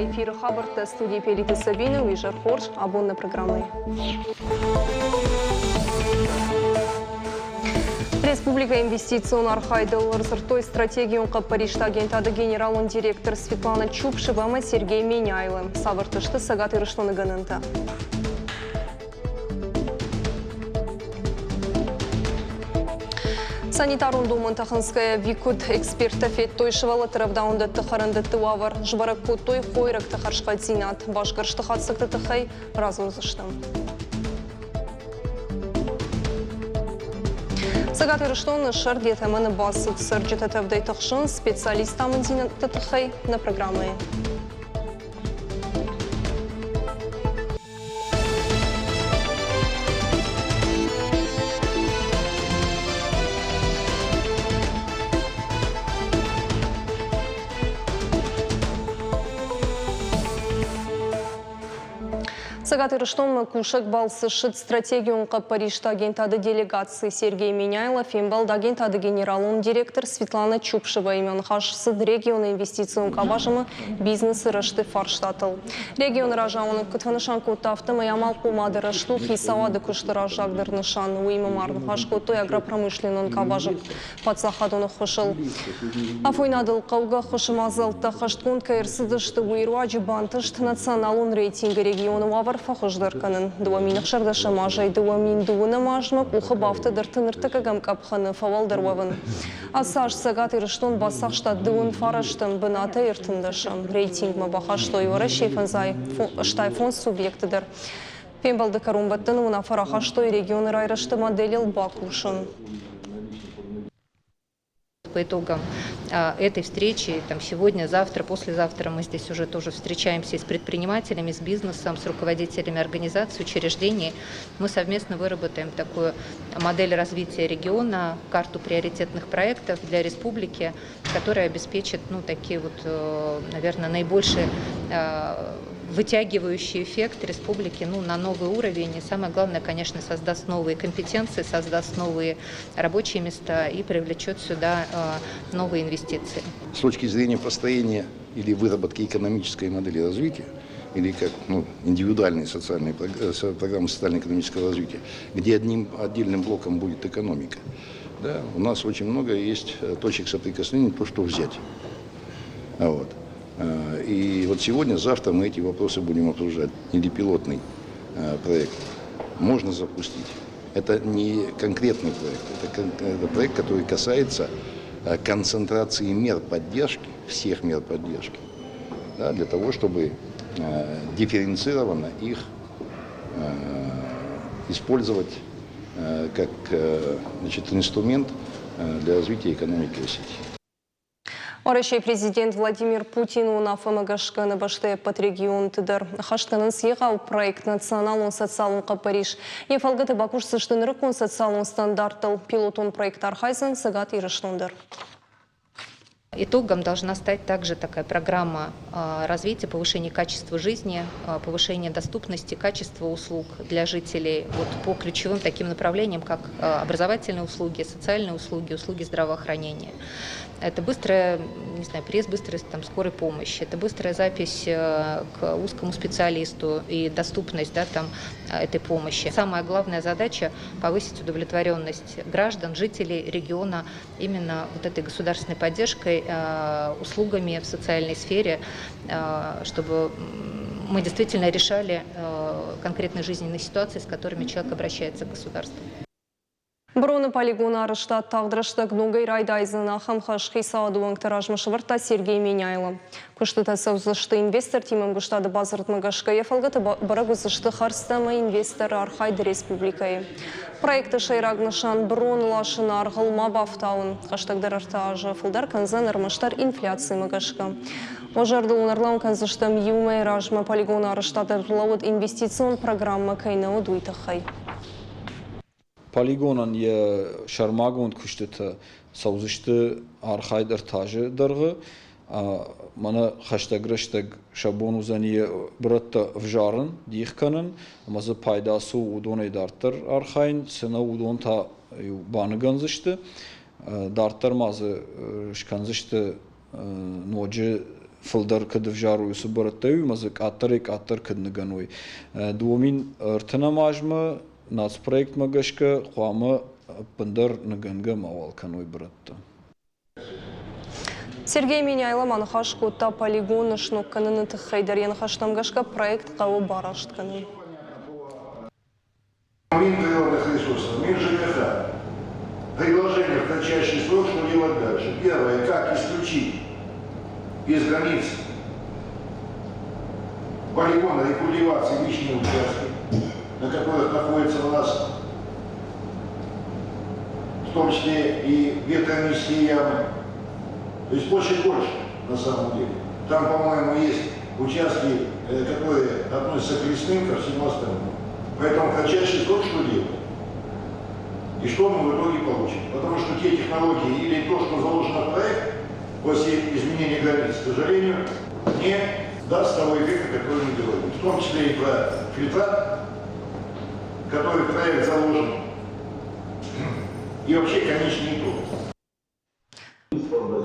Прямой эфир Хабарта студии Пелиты Сабина, Уижер Хорш, абонна программы. Республика инвестицион архайдыл рзыртой стратегию Парижта агентады генералын директор Светлана Чупшева Сергей Меняйлы. Савыртышты сагат ирыштоны гынынта. Санитарун думан таханская викуд эксперта фет той шевала травдаунда тахаранда туавар жбарак той хойрак тахаршка зинат башкаршты хатсыкты тахай разурзыштым. Сагат ирыштоны шар детаманы басык сырджета тавдай тахшын специалистамын зинат тахай на программы. Сагат ирыштон кушак балсышыт стратегию Парижта агентады делегации Сергей Меняйлов, фембалда агентады генералун директор Светлана Чупшева имен хашсыд регион инвестицион кабажымы бизнесы рашты фарштатыл. Регион ражауны кытванышан кутафтымы ямал кумады рашту хисавады кушты ражагдыр нышан уймы марын хашкутой агропромышленон кабажык пацахадуны хошыл. Афойнадыл кауга хошымазалта хашткун кайрсыдышты уйруаджи бантышт националун рейтинги регионы вавар фахождарканын. Дуамин хшардаша мажай дуамин дуына мажмак ухы бафты дыртыныртыка гамкапханы фавалдарвавын. Асаш сагат ирыштон басақ штат дуын фараштын быната иртындашын. Рейтинг ма бахаштой вара шейфанзай штай фонд субъектыдыр. Пембалды карумбаттын уна фарахаштой регионы райрашты моделил бакушын. По итогам этой встречи, сегодня, завтра, послезавтра мы здесь уже тоже встречаемся с предпринимателями, с бизнесом, с руководителями организаций, учреждений. Мы совместно выработаем такую модель развития региона, карту приоритетных проектов для республики, которая обеспечит, такие вот, наверное, наибольшие вытягивающий эффект республики на новый уровень. И самое главное, конечно, создаст новые компетенции, создаст новые рабочие места и привлечет сюда новые инвестиции. С точки зрения построения или выработки экономической модели развития, или как индивидуальные социальные программы социально-экономического развития, где одним отдельным блоком будет экономика, да, у нас очень много есть точек соприкосновения, то, что взять. И вот сегодня, завтра мы эти вопросы будем обсуждать. Или пилотный проект можно запустить. Это не конкретный проект, это проект, который касается концентрации мер поддержки, всех мер поддержки, да, для того, чтобы дифференцированно их использовать как инструмент для развития экономики России. Орышей президент Владимир Путин уна ФМГшканы башты под регион тыдыр. Хаштанын сиға проект националын социалын Париж. Ефалгыты бакуш сыштынырыкун социалын стандарттыл пилотун проект архайзын сыгат ирыштондыр. Итогом должна стать также такая программа развития, повышения качества жизни, повышения доступности, качества услуг для жителей по ключевым таким направлениям, как образовательные услуги, социальные услуги, услуги здравоохранения. Это быстрая, приезд быстрой скорой помощи, это быстрая запись к узкому специалисту и доступность этой помощи. Самая главная задача – повысить удовлетворенность граждан, жителей региона именно этой государственной поддержкой, услугами в социальной сфере, чтобы мы действительно решали конкретные жизненные ситуации, с которыми человек обращается к государству. Броны полигона арышта тағдырышты гнугай райдайзына хамхаш хисауадуан тиражмышывырта Сергей Меняйлы. Күштіті саузышты инвестор тимім күштады базыртмығашқа ефалғыты барагузышты харстама инвестор архайды республикайы. Проекты шайрагнышан брон лашын арғылма бафтауын. Қаштагдыр артажы фылдар канзан армаштар инфляции мығашқа. Ожарды унарлауын канзыштым юмай ражма полигона арыштады лауыд инвестицион программа кайнауы дуйтықай. Полигонан je шармагонд куштыты саузышты архайд артажы дыргы, мана хаштагрыштаг шабон узани братта вжарын дихканын, мазы пайдасы удоны дартыр архайн, сына удон та баныганзышты, дартыр мазы шканзышты ноджы филдер кадвжару субартаю мазык атар кадныгануй. Дуомин ртанамажма нацпроект магашка хвама пандар наганга мавалкануй братта. Сергей Миняйло манхашку та полигон шнокканын тыхайдарен хаштамгашка проект кавы бараштканы. Мин природных ресурсов, мин ЖКХ. Предложение в кратчайший срок, что делать дальше. Первое, как исключить из границ полигона рекультивации личные участки, на которых находится у нас в том числе и ветронизкие ямы. То есть площадь больше на самом деле. Там, по-моему, есть участки, которые относятся к лесным, ко всему остальному. Поэтому в кратчайший срок что делать? И что мы в итоге получим? Потому что те технологии или то, что заложено в проект, после изменения границ, к сожалению, не даст того эффекта, который мы говорим. В том числе и про фильтрат, который в проект заложен, и вообще конечный итог.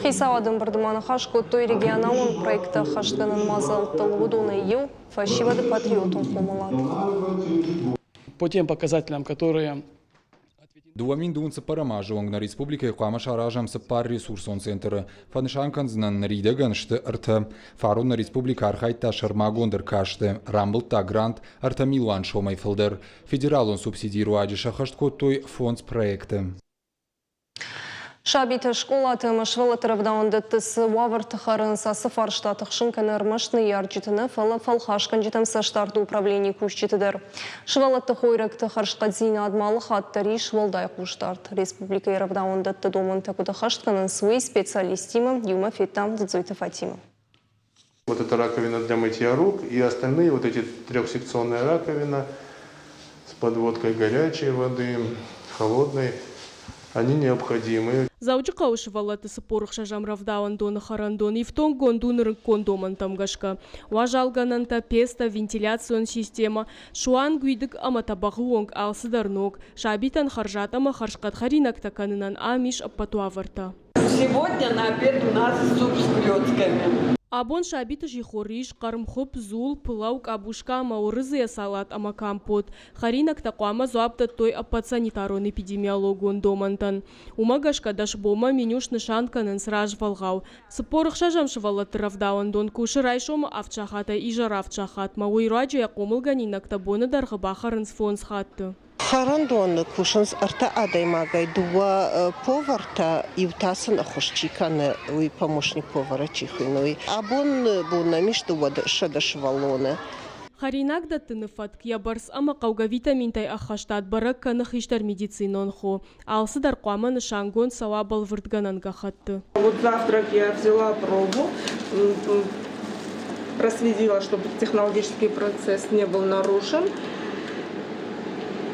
Хисавадын бардыманы хашку той регионалын проекта хаштганын мазал талгудуны ел фашивады патриотун хомалады. По тем показателям, которые Дуамин дунца парамажонг на республике Куамашаражам сапар ресурсон центра. Фаншанкан знан ридаган ште арта фарун на республика архайта шармагондер каште рамблта грант арта Милан шомайфилдер. Федералон субсидируаджи шахаштко той фонд проекта. Шабита школа тымышвылы тырывдаунды тысы вавр тахарын сасы фарштатық шынканыр машны ярджитыны фалы фалхашкан житымсы штарды управление кушчитыдыр. Швалы тахойрак тахаршқа дзина адмалы хаттари швалдай куштард. Республика Яровдаунды тыдомын такуды хаштканын свои специалистимы Юма Фитам Дадзуйта Фатима. Вот эта раковина для мытья рук и остальные вот эти трехсекционная раковина с подводкой горячей воды, холодной. Они необходимы. Заучи каушивала ты сапорых шажам равдаун дона харандон и в том гондунер кондоман там гашка. Важалгананта песта вентиляцион система шуан гуидык аматабахуонг алсыдарнок шабитан харжатама харшкат харинак таканынан амиш апатуаварта. Сегодня на обед у нас суп с клетками. Абон шабита жихориш, кармхоп, зул, пылаук, абушка, маурызыя салат, ама компот. Харинак такуама зуапта той аппацанитарон эпидемиологон домантан. Умагашка дашбома менюш нышанканын сраж валгау. Сыпорых шажам шывала тыравдаун дон кушы райшома авчахата и жаравчахат. Мауируаджи якомылганинак табоны даргабахарын сфон схатты. Харандон кушанс арта адаймагай дуа поварта и утасын ахушчиканы уй помощник повара чихиной. Абон бунамиш дуа шадашвалоны. Харинак да тыныфат кьябарс ама кауга витаминтай ахаштат барак канахиштар медицинон хо. Алсы даркуама нышангон савабал выртгананга хатты. Вот завтрак я взяла пробу, проследила, чтобы технологический процесс не был нарушен.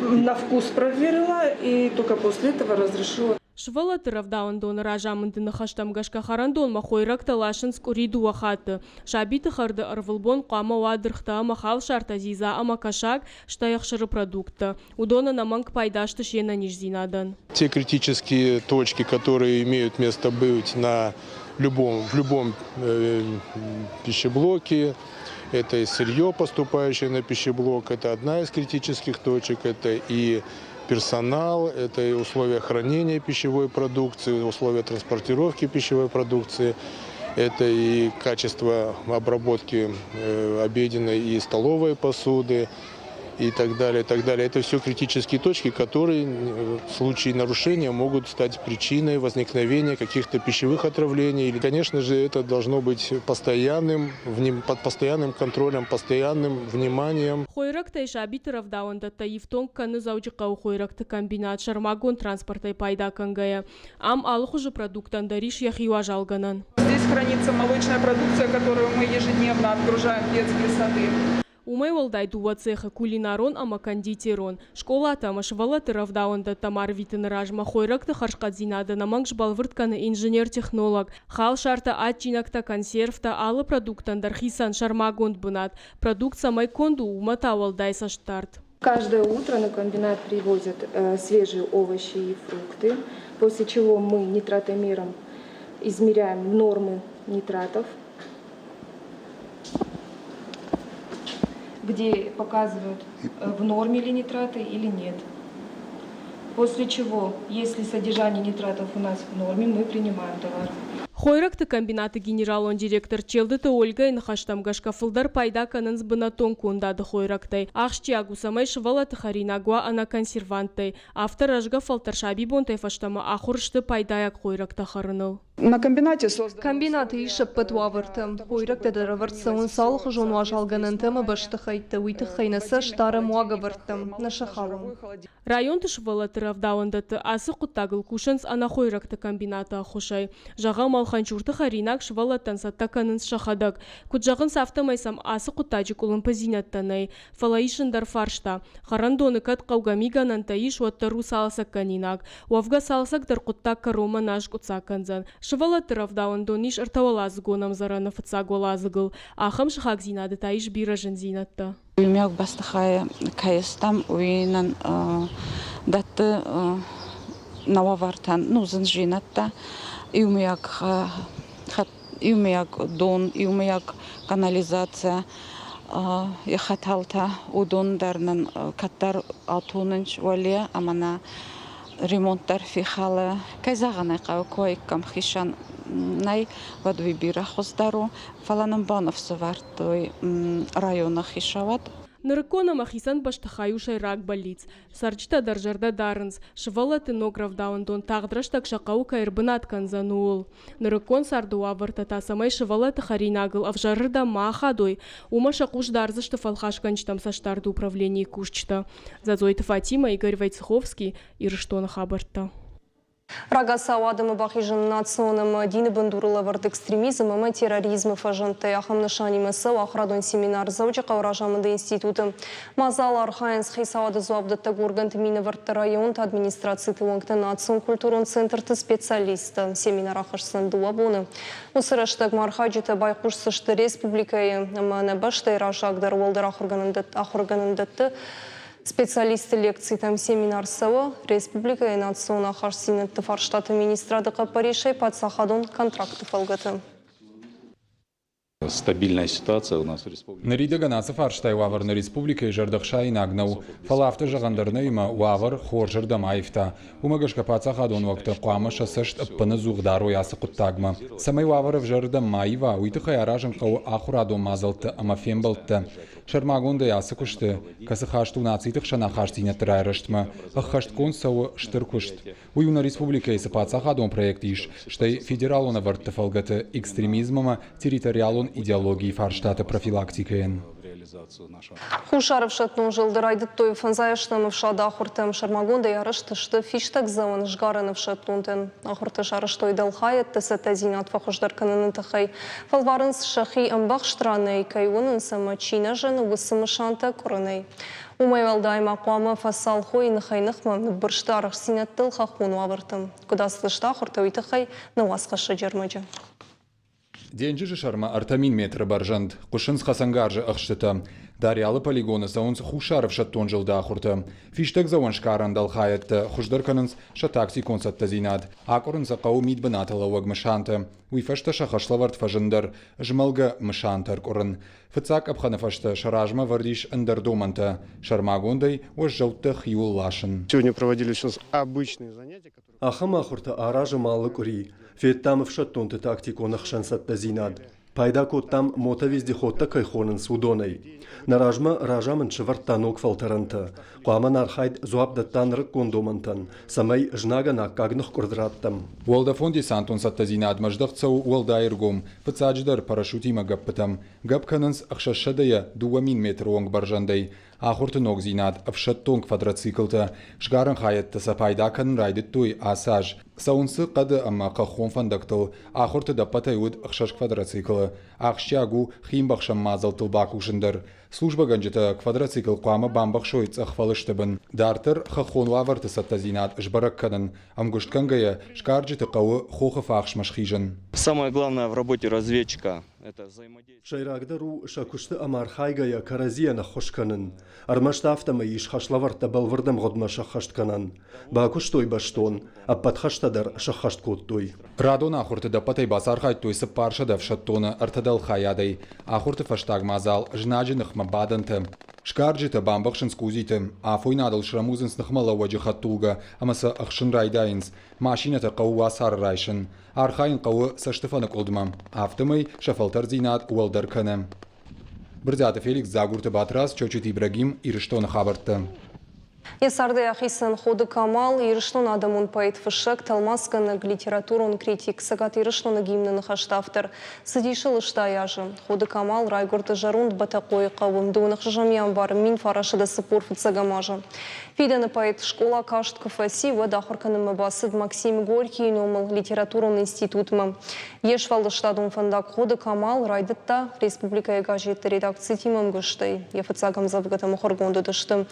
На вкус проверила и только после этого разрешила. Швала тыравдаун дон ражамынды нахаштам гашка харандон махойрак талашинск уриду ахаты. Шабиты харды арвылбон кама вадырхта махал шартазиза ама кашак штаяхшыры продукта. Удона наманг пайдашты шена нижзинадан. Те критические точки, которые имеют место быть в любом пищеблоке, это и сырье, поступающее на пищеблок, это одна из критических точек, это и персонал, это и условия хранения пищевой продукции, условия транспортировки пищевой продукции, это и качество обработки обеденной и столовой посуды и так далее, и так далее. Это все критические точки, которые в случае нарушения могут стать причиной возникновения каких-то пищевых отравлений. И, конечно же, это должно быть под постоянным контролем, постоянным вниманием. Хойрактай шабитыров даунда Евтон каны заучикау хойракты комбинат шармагон транспортай пайда кангая. Ам алхуже продуктан дариш яхива жалганан. Здесь хранится молочная продукция, которую мы ежедневно отгружаем в детские сады. Умай волдай дуа цеха кулинарон ама кондитерон. Школа тама швала тыравдаунда тамар витынражма хойракты харшкадзинада намангш балвыртканы инженер-технолог. Хал шарта атчинакта консервта алы продуктандар хисан шармагонд бынат. Продукт самай конду умата волдай саштарт. Каждое утро на комбинат привозят свежие овощи и фрукты, после чего мы нитратомером измеряем нормы нитратов где показывают, в норме ли нитраты или нет. После чего, если содержание нитратов у нас в норме, мы принимаем товар. Хойракты комбинаты генералон директор Челдыты Ольга инхаштамгашка фылдар пайда канынс бынатон кундады хойрактай. Ахшти агусамай шывалаты харинагуа ана консерванттай. Автор ажга фалтаршаби бонтай фаштама ахуршты пайдаяк хойракта харыныл. На комбинате создан... Комбинаты ишіп пытуавырты. Хойракты даравыртсауын салық жону ажалганын тымы башты хайты. Уйты хайнысы штары муага выртты. Наша халым. Район тышвалаты равдауындаты асы құттагыл кушынс ана хойракты комбинаты ахушай. Жаға малханчурты харинак швалаттан саттаканынс шахадак. Куджағын сафтамайсам асы құттажик улын позинаттанай. Фалаишындар фаршта. Харандоны кат қаугамиганан таиш уаттару салсак канинак. Уавга салсак дар құттак карома наш құтсаканзан. Швалаты равдауындон иш артавалазы гонам зараны фыцагуалазыгыл. Ахам шахак зинады таиш биражын зинатта. Уймяк бастахая кайстам уйнан датты нававартан нузын жинатта. Иумяк дон, иумяк канализация яхаталта удондарнын каттар атунынч вале амана ремонттар фихалы кайзаганы койкам хишан най вадвибира хоздару фаланым бановсы вартой района хишават. Нырыкона махисан баштахаюшай рак болиц. Сарчта даржарда дарынс. Швалаты нограв даундон тағдраштак шақау кайрбынат канзануыл. Нырыкон сардуа вартата самай швалаты харинагыл авжарырда махадой. Ума шақуш дарзышты фалхашканчтам саштарды управлении кушчта. Зазойты Фатима Игорь Войцеховский ирыштона хабарта. Рагаса адымы бақижын национым дины бандурыла вард экстремизмы, терроризмы фажанты ахамнышанимысы ахрадон семинар заучақа уражамынды институты. Мазал архайынс хейсауады зуабдытты горганты мины вардты район администрации тылыңкты национ культурон центрты специалисты. Семинар ахырсын дуабуны. Усырыштық мархаджеті байқушсышты республикайы мәні баштай ражағдар олдар ахырганындытты. Специалисты лекции там семинар СО, Республика и Национа Харсинетты Фарштаты министрадыға Паришай подсахадон контракты фалгаты. Стабильная ситуация у нас в республике. Нарида ганасы фарштай уавар на республике и жардахша и нагнау. Фалафты жағандарны има уавар хор жардамаевта. Умагашка пацахадон вакты қуамыша сышт ыппыны зуғдару ясы құттагма. Самай уавары в жардамаева уйты хайаражын қау ахурадон мазалты ама фембалты. Шармагонда ясы күшті. Касы хашту нацитық шана хаштинеттір айрыштма. Ахашткон сауы штыр күшт. Уй на республике есі пацахадон проект иш. Штай федералуна вартты фалгаты экстремизмама территориалун идеологии фарштата профилактикаен. Хушаров шатнун жылдырайды той фанзаяшным в шада ахуртым Шармагонда ярыштышты фиштак заван жгараны в шатнунтен. Ахурты жарыштой далхайет тесетазин от фахуждар кананы тахай. Фалварынс шахи амбах штраны кайвунын сама чина жены высымы шанта курынай. Умайвалдай мақуамы фасал хой нахайнықма бұрштарық синаттыл хахуну авыртым. Кудастышта ахурты уйтахай науасқашы жермаджа. Деньжи же шарма артамин метра баржанд, кушынс хасангаржы ахштыта. Дариалы полигоны саунс хушаров шаттон жылда ахурта. Фиштак заван шкаран далхаятты, хуждарканынс шатакси консатта зинад. Акурынса қау мид банатала уаг мышанты. Уйфашта шахашлаварт фажындар, жмалга мышантар курын. Фыцак абханафашта шаражма вардиш андардоманта. Шармагондай уж желты хиул лашын. Сегодня проводились у нас обычные занятия. Ахам ахурта аража малык ури. Феттам в шаттонты тактику нахшансатта зинад. Пайда коттам мота вездеходта кайхонын судонай. Наражма ражамын чыварттанок фалтаранта. Қуаман архайд зуабдаттан рык кондомантан. Самай жнага наккагнық курдраттам. Уалда фонди сантон сатта зинад маждахцау уалда иргом. Пыцадждар парашютима гаппытам. Гапканынс ахшашадая 2 метр онг баржандай. Ахурты ног зинад авшаттон квадроциклта. Шгаран хаятта сапайдакан райдит туй асаж. Саунсы қады амма қахон фандактыл. Ахурты даппатай уд ахшаш квадроциклы. Ахшчагу химбахшам мазалтыл бакушындар. Служба ганжета квадроцикл қуамы бамбахшойц ахвалыштыбын. Дартыр хахон лаварты сатта зинад жбаракканын. Амгушткангая шкарджеты қауы хохы фахшмаш хижын. Самое главное в работе разведчика Это взаимодействие. Шайрагдеру шакушты амархайгая каразияна хошканын. Армаштафтама иш хашлаварта балвырдам годма шахаштканан. Бакуштой баштон, аппатхаштадар шахашткоттой. Радон ахурты да патай басархай тойсы парша да вшаттона артадал хаядай. Ахурты фаштаг мазал жнаджи нахма бадантым. Шкарджита бамбахшин скузитым. Афой надал шрамузин снахмала ваджихаттуга. Амаса ахшин райдайнс. Машината қауы асар райшын. Архайын қауы саштыфаны колдымам. Автомай шафалтар зинат уалдар каным. Бірзаты Феликс Загурты Батрас, Чочет Ибрагим, Ирштон Хабарты. Есарды Ахисан Ходы Камал, Ирштон Адамун поэт Фышек, Талмасканыг литературун критик, Сагат Ирштон гимнын хаштафтар, Садишыл Иштаяжы, Ходы Камал, Райгурты Жарунд Батакой Кавым, Дунах Жамьям бар, Мин Фарашыда Сыпур Фицагамажа. Фиданы поэт школа Кашт КФСИ, Вадахарканым Абасыд Максим Горький, Номал литературун институтмы. Ешвалды штадун фандак Ходы Камал, Райдытта, Республика Егажет редакции Тимам Гыштай, Ефицагам Завгатам Хоргонды Дыштым.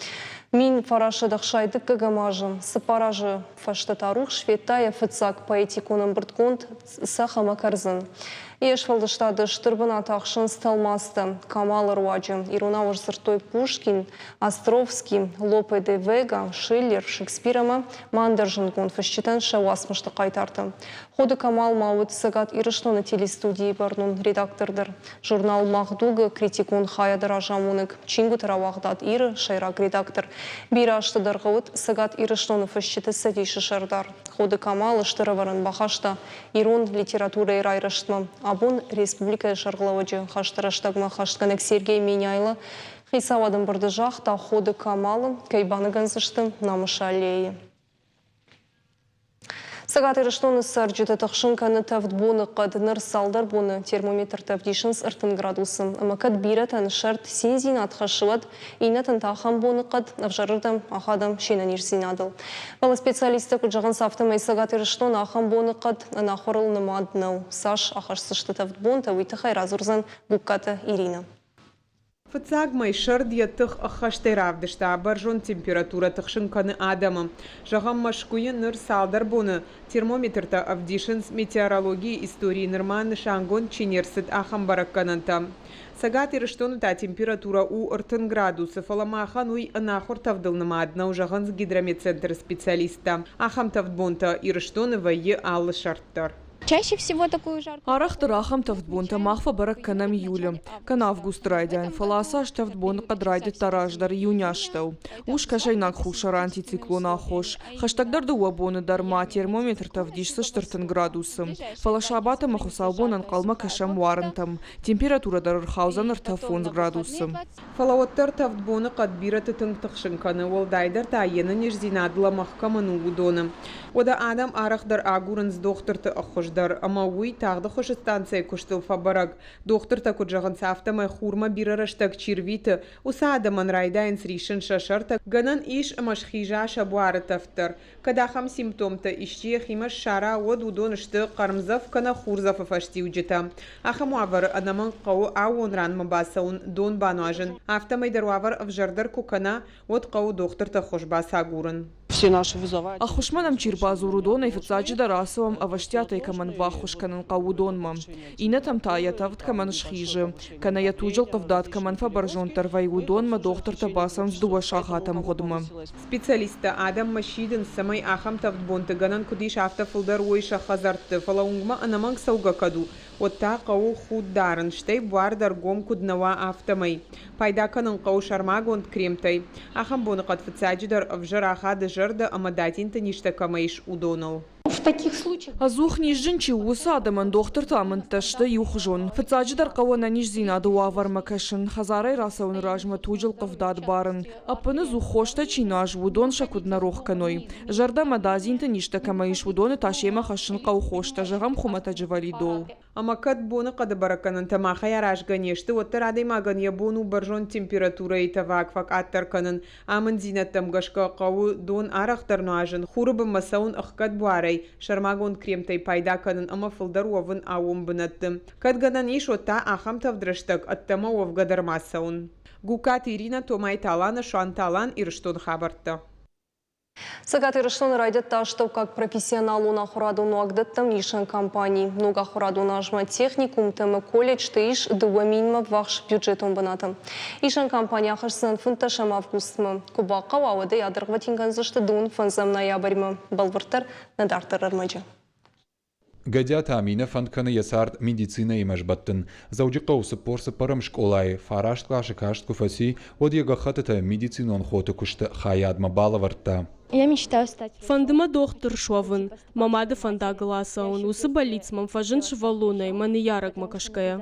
Мин Фарашыдық шайды кагамажы, сыпаражы фаштатарух шветая фыцак поэтикуным біртконд саха макарзын. Ешвалды штады штырбына тақшын сталмасты, Камал Руаджы, Ируна Орсыртой Пушкин, Островский, Лопе де Вега, Шиллер, Шекспирама, Мандержин фашчитан шауасмышты қайтарды. Ходы Камал Мауыт Сагат Ирыштоны телестудии барнун редактордыр. Журнал Махдуга критикун хаядыр ажамунык, Чингу Таравағдат Иры шайрак редактор. Бир аштыдар ғауыт Сагат Ирыштоны фашчиты сәдейші шардар. Ходы Камал ыштырыварын бахашта Ирун литература ирайрыштма. Абун Республика Шарглаваджы хаштараштагма хаштканек Сергей Меняйлы хисавадым бұрды жақта Ходы Камалы кайбаны ганзышты намышалейі. Сагат Ирыштоны сарджеті тақшынканы тавдбуны қадыныр салдар буны термометр тавдишынс ыртын градусын. Амакат биратан шарт сензин атхашывад, инатын тахам буны қад авжарырдам ахадам шенан ирсинадыл. Бала специалисты күджағын сафтымай Сагат Ирыштоны ахам буны қад анахорыл нымаднау. Саш ахашсышты тавдбун тавыйты хайразурзан буккаты Ирина. Фыцагмай шардия тых ахаштайравдышта баржон температура тыхшынканы адамы. Жағам машкуйын ныр салдар буны. Термометрта авдишынс метеорологии истории нырманы шангон чинерсит ахам бараккананта. Сагат Ирыштоны та температура у ыртын градусы. Фаламахан уй анахор тавдылнама адна ужағанс гидрометцентр специалиста. Ахам тавдбунта Ирыштоны вайы аллы шарттар. Чаще всего такую жаркую. Арахтыр ахам тавдбунта махфа барак канам июля. Кан август райдян фаласа тавдбун кадрайды тараждар июняштау. Уж кашайнак хушар антициклон ахош. Хаштагдар дуабоны дарма термометр тавдишсы 14 градусым. Фалашабата махусалбонан калма кашам варантам. Температура дарырхаузан ыртафон градусым. Фалауаттар тавдбуны кадбираты тыңтықшынканы олдайдар тайыны нежзинадыла махкамыны удоны. Ода адам арахдар агурынс доқтырты ахошдар, ама уй тағды хош станция күштіл фабараг. Доқтырта күджағын сафтамай хурма бирарыштак чирвиты, уса адаман райдайнс ришын шашарта, ганан иш амаш хижа шабуары тафтар. Кадахам симптомта ишчие химаш шара од удонышты қармзав кана хурзафа фашти уджита. Ахам уавар адаман қау ауын ранма басаун дон бануажын. Автамай даруавар авжардар кукана од қау доқтырта хош баса агурын. Все наши вызывают. Ахушманам чирбазуру дон и фицаджи дарасовам аваштятай каман вахуш канан каудонма. Инатам тая тавт каман шхижи. Кана я туджал кавдат каман фабаржон тарвай удонма доктор табасам сдува шахатам годма. Специалиста Адам Машидин самай ахам тавт бонты ганан кудиш автофылдар ойша хазарты фалаунгма анаманг сауга каду. Отта қау худ дарын штай буардар гом куднава автомай. Пайда канан қау шармагонд кремтай. Ахам боны қад фицаджидар авжарахады жырды амадатинта ништа камайш удонал. В таких случаях азух нижжинчи уса адаман доктор тамын ташты юхжон. Фицаджидар қауана нижзина дуавар макашын. Хазарай расаун ражма туджил қавдад барын. Апыны зухошта чинаж удон шакудна рохканой. Жарда мадазинта ништа камайш удоны ташема хашын қау хошта жағам хумата джавали дол. Амакат боны қады бараканын тамаха яраш ганешты. Оттар адай маган я бону баржон температура и тавакфак аттарканын. Амын зинаттам гашка қау дон арахтар нуажын. Хурыбы масаун ахкат буарай. Шармагон кремтай пайда канын ама фылдар уавын ауым бынатты. Кадгадан иш отта ахам тавдрыштак аттама уавгадар масаун. Гукат Ирина Томай таланы шан талан Ирыштон хабарты. Сагатырыштон райдетта, что как профессионал он охраду нуагдеттам ишен компании. Нуга охраду нажма техникум темы колледж тейш дуаминма вахш бюджетом банатым. Ишен компания ахырсын фунташам августмы. Кубақа вауады ядыргва тинганзышты дун фанзам ноябрьмы. Балвыртар надартыр армаджа. Гадят амина фантканы ясард медицина имаш баттын. Зауджи қаусы порсы парам школай, фарашт клаши кашт куфаси, одега хатата медицинон хоты кушты хаядма балаварта. Я мечтаю стать. Фандыма доктор шовын. Мамады фанда гласа он усы болицмам фажын швалуной маны ярак макашкая.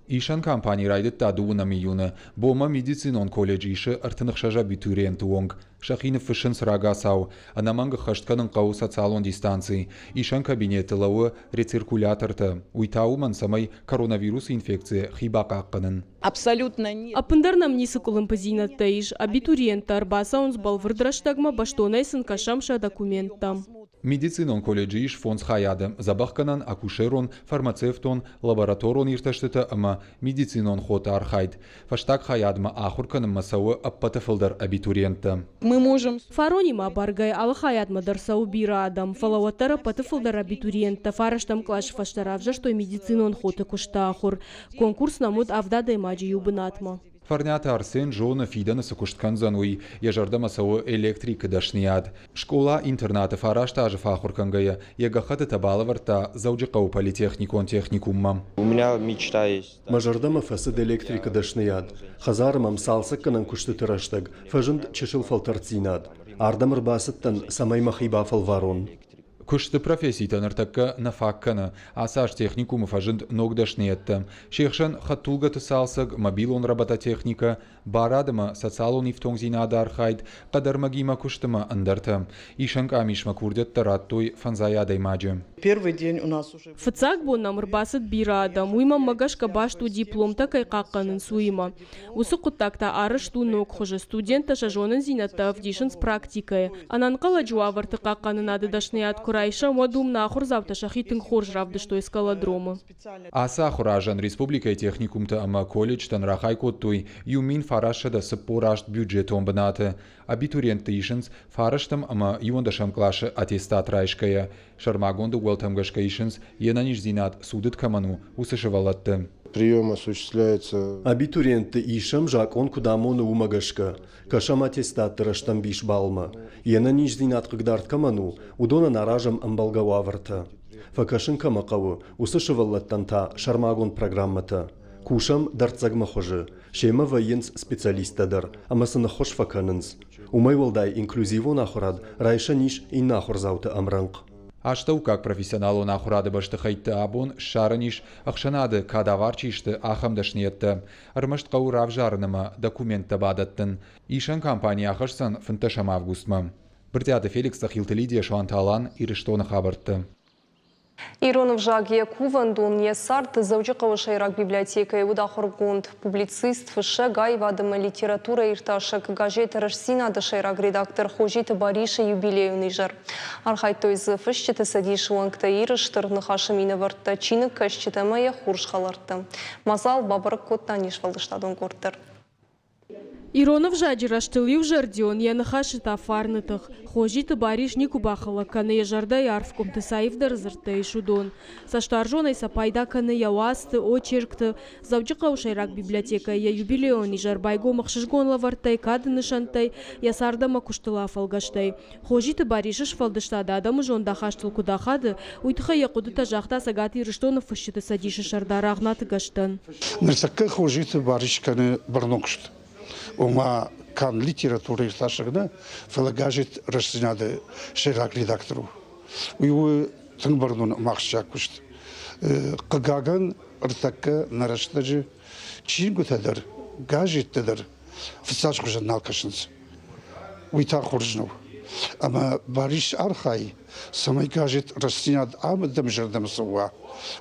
Ишан компания райдет тадуна миюна. Бома медицинон колледж ише артынық шажа битуриент уонг. Шахины фышын срагасау. Анаманга хаштканын қау социалон дистанции. Ишан кабинеты лауы рециркуляторты. Уйтауман самай коронавирус инфекция хибака аққанын. Абсолютно нет. Апындар нам нисы кулым пазинаттайш. Абитуриенттар баса он сбал вырдраштагма баштонайсын кашамша документам. Медицинон колледжи иш фонс хаядым. Забахканан акушерон, фармацевтон, лабораторон ирташтыта ама медицинон хота архайд. Фаштак хаядма ахурканым масауы аппатафылдар абитуриентта. Мы можем фаронима баргай алхаядма дарсау бира адам. Фалауаттара патафылдар абитуриентта фараштам клаш фаштаравжа, что медицинон хота кушта ахур. Конкурс намуд авдадай маджи юбынатма. Фарнята Арсен Жона Фидана сакушткан зануи, яжарда масауы электрик дашнияд. Школа интерната фарашта ажы фахуркангая, ягахата табалаварта зауджикау политехникон техникумма. У меня мечта есть. Мажардама фасад электрика дашнияд. Хазарымам салсакканан кушты тыраштаг, фажынд чешил фалтарцинад. Ардамыр басыттан самай махиба фалварон. Кушты профессии таныртакка нафаккана, асаш техникумы фажынд ногдашниетта. Шехшан хаттулгаты салсаг, мобилон робототехника, барадыма социалон ифтонгзинада архайд, qadarmagima куштыма андарта. Ишанк амишма курдетта раттуй фанзаядай маджи. Первый день у нас уже... Фацак бон намыр басыт бирада, муйма магашка башту дипломта кайқаққанын суйма. Усы құттакта арышту ног хожы студента жажонын зинатта вдишын с практикой. Ананқала жуаварты қаққанын адыдашният Райша модум нахур завтра шахитын хорж равды, что искала дрома. Аса хуражан республика и техникум-то ама колледж тан рахай коттуй, юмин фараша да сапорашт бюджетом банаты. Абитуриенты ишенс фараштам ама юндашам клаша аттестат райшкая. Шармагонда уэлтамгашка ишенс енаниш зинат судыт каману усышевалатты. Прием осуществляется... Абитуриенты ишам жакон кудамоны умагашка. Кашам аттестат тыраштам биш балма. Ена ниш зинат кыгдарт каману, удона наражам амбалгававарта. Факашын камакаву, усышевалаттанта шармагон программата. Кушам дартзагма хожы. Шема военс специалистадар, амасына хош факанынс. Умай волдай инклюзивон ахурад, райша ниш и нахур зауты амранг. Аштау как профессионалу нахурады башты хайты абон шарыниш ахшанады кадаварчишты ахамдашниетті. Армашт қау равжарыныма документті бадаттын. Ишан компания ахышсан фынташам августма. Біртяты Феликс Сахилты Лидия Шуанталан ирыштоны хабыртты. Иронов Жагия Кувандун Ясарт Заучикова Шайрак библиотека и Удахургунд, публицист Фыше Гайвадыма литература ирташек газета Рашсина да Шайрак редактор Хожита Бариша юбилейный жар. Архайто из Фышчета Садиш Уангта Ирыштыр Нахашамина Варта Чины Кашчета Мая Хуршхаларта. Мазал Бабарак Коттаниш Валдыштадон Кортер. Иронов жаджира штылив жардион я нахаши тафарнытых. Хожиты бариш не кубахала, каны я жарда ярфком ты саивда разырты и шудон. Саштаржон айса пайда каны я уасты, очеркты. Завджика ушайрак библиотека я юбилеон и жарбайго махшишгон лавартай, кадыны шантай, я сардама куштыла фалгаштай. Хожиты баришиш фалдыштада адамы жон дахаштыл кудахады, уйтыха я кудыта жахта сагаты ирыштонов фышчыты садиши шарда рагнаты гаштан. Нырсакка хожиты бариш каны барнокшт. Ума кан литература ирташыгна фалагажит Рашсинады Шайрак редактору. Уйу тыңбарнун мақшак кушт. Кагаган ыртакка нараштажы чингутадыр, гажеттадыр. Фисаж хужан налкашынс. Уйта хуржнов. Ама бариш архай самай гажет Рашсинад амадам жардам сауа.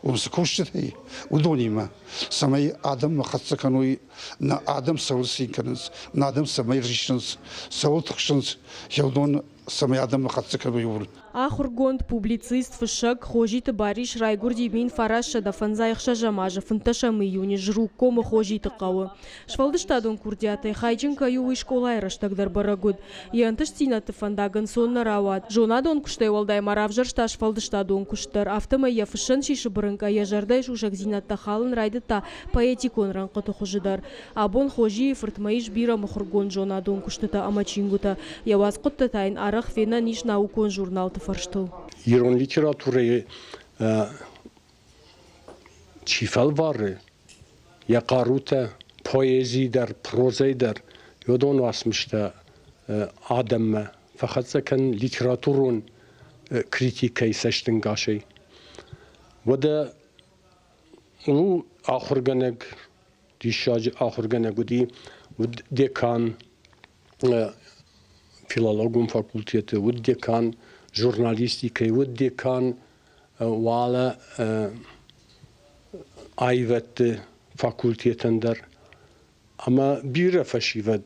Умсакуштей удонима самай адам махатсакануй на адам саулсинканс на адам самай ришнс саултхшнс ялдон самый адам хатсыкабы юрут. Ахургонд публицист фышак хожит бариш райгурди мин фараша да фанзайхша жамажа фанташа миюни жру кома хожит кавы. Швалдыштадон курдиаты хайджинка юи школайра штагдар барагуд. Янтыш тинаты фандаган сонна рават. Жонадон куштай валдай маравжар шташ швалдыштадон куштар. Автома яфышын шиши брынка яжардай шушак зинатта халын райдыта поэтикон ранқыты хожидар. Абон хожи фыртмаиш бира мухургон жонадон куштыта амачингута. Яваз қутта тайн арах фена ниш наукон журнал фарштыл. Ирон литературы чифал вары, якарута поэзии дар, прозай дар, йодон васмышта адамма, фақат закан литературун критикай саштын гашай. Вада у ахурганег, дишаji ахурганегуди, декан филологум факультеты, декан журналистикой, декан вала айвет факультетендер. Ama bir faşivet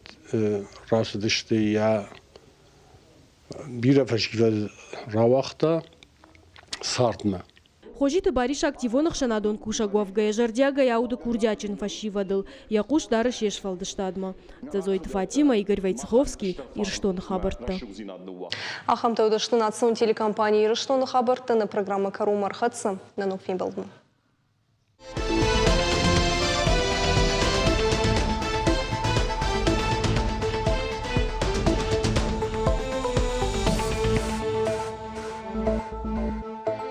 rasıdıştı ya bir faşivet ravakta sartma. Хожиты бариш активонах шанадон кушагов гаежардяга яуды курдячин фашивадыл. Якуш дары шешфалдыштадма. Зазойт Фатима, Игорь Войцеховский, Ирштон Хабарта. Ахамтауды штын атсын телекомпания Ирштон Хабарта на программа Кару Мархатса на Нуфимбалдна.